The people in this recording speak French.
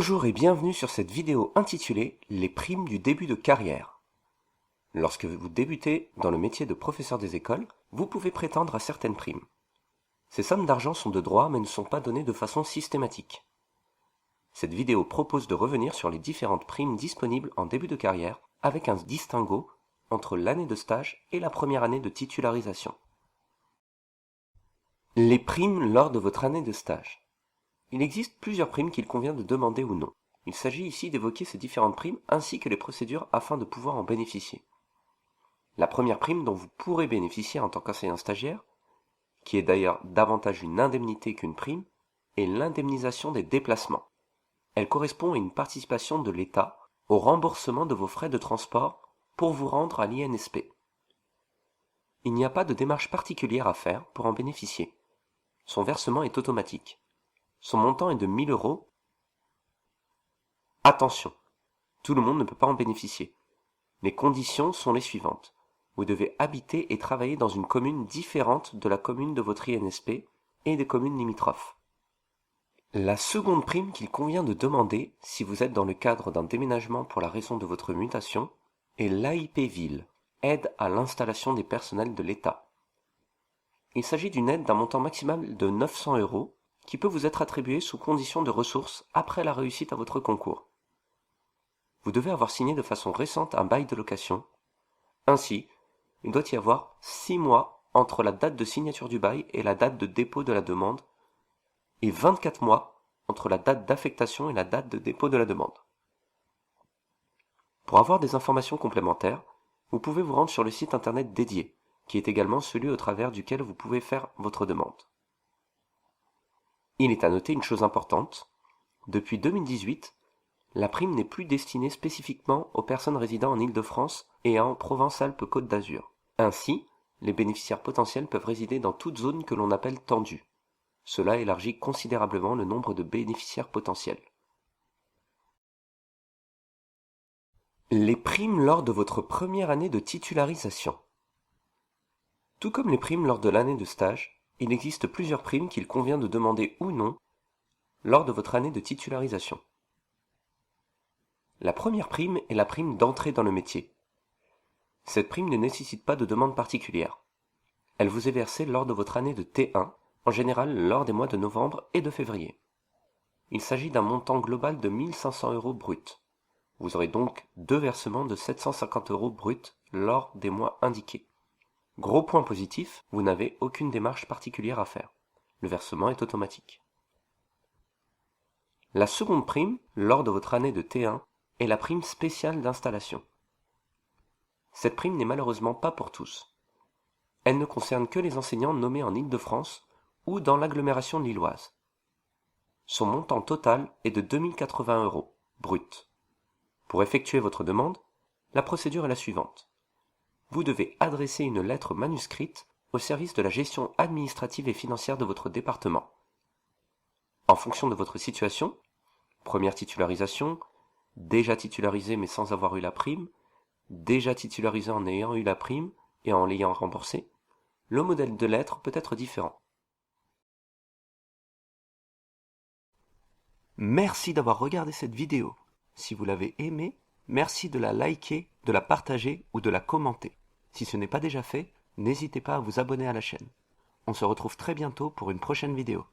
Bonjour et bienvenue sur cette vidéo intitulée « Les primes du début de carrière ». Lorsque vous débutez dans le métier de professeur des écoles, vous pouvez prétendre à certaines primes. Ces sommes d'argent sont de droit mais ne sont pas données de façon systématique. Cette vidéo propose de revenir sur les différentes primes disponibles en début de carrière avec un distinguo entre l'année de stage et la première année de titularisation. Les primes lors de votre année de stage. Il existe plusieurs primes qu'il convient de demander ou non. Il s'agit ici d'évoquer ces différentes primes ainsi que les procédures afin de pouvoir en bénéficier. La première prime dont vous pourrez bénéficier en tant qu'enseignant stagiaire, qui est d'ailleurs davantage une indemnité qu'une prime, est l'indemnisation des déplacements. Elle correspond à une participation de l'État au remboursement de vos frais de transport pour vous rendre à l'INSP. Il n'y a pas de démarche particulière à faire pour en bénéficier. Son versement est automatique. Son montant est de 1 000 €. Attention, tout le monde ne peut pas en bénéficier. Les conditions sont les suivantes. Vous devez habiter et travailler dans une commune différente de la commune de votre INSP et des communes limitrophes. La seconde prime qu'il convient de demander, si vous êtes dans le cadre d'un déménagement pour la raison de votre mutation, est l'AIP Ville, aide à l'installation des personnels de l'État. Il s'agit d'une aide d'un montant maximal de 900 € qui peut vous être attribuée sous condition de ressources après la réussite à votre concours. Vous devez avoir signé de façon récente un bail de location. Ainsi, il doit y avoir 6 mois entre la date de signature du bail et la date de dépôt de la demande, et 24 mois entre la date d'affectation et la date de dépôt de la demande. Pour avoir des informations complémentaires, vous pouvez vous rendre sur le site internet dédié, qui est également celui au travers duquel vous pouvez faire votre demande. Il est à noter une chose importante, depuis 2018, la prime n'est plus destinée spécifiquement aux personnes résidant en Île-de-France et en Provence-Alpes-Côte d'Azur. Ainsi, les bénéficiaires potentiels peuvent résider dans toute zone que l'on appelle tendue. Cela élargit considérablement le nombre de bénéficiaires potentiels. Les primes lors de votre première année de titularisation. Tout comme les primes lors de l'année de stage, il existe plusieurs primes qu'il convient de demander ou non lors de votre année de titularisation. La première prime est la prime d'entrée dans le métier. Cette prime ne nécessite pas de demande particulière. Elle vous est versée lors de votre année de T1, en général lors des mois de novembre et de février. Il s'agit d'un montant global de 1 500 € brut. Vous aurez donc 2 versements de 750 € brut lors des mois indiqués. Gros point positif, vous n'avez aucune démarche particulière à faire. Le versement est automatique. La seconde prime, lors de votre année de T1, est la prime spéciale d'installation. Cette prime n'est malheureusement pas pour tous. Elle ne concerne que les enseignants nommés en Île-de-France ou dans l'agglomération lilloise. Son montant total est de 2 080 € brut. Pour effectuer votre demande, la procédure est la suivante. Vous devez adresser une lettre manuscrite au service de la gestion administrative et financière de votre département. En fonction de votre situation, première titularisation, déjà titularisé mais sans avoir eu la prime, déjà titularisé en ayant eu la prime et en l'ayant remboursé, le modèle de lettre peut être différent. Merci d'avoir regardé cette vidéo. Si vous l'avez aimée, merci de la liker, de la partager ou de la commenter. Si ce n'est pas déjà fait, n'hésitez pas à vous abonner à la chaîne. On se retrouve très bientôt pour une prochaine vidéo.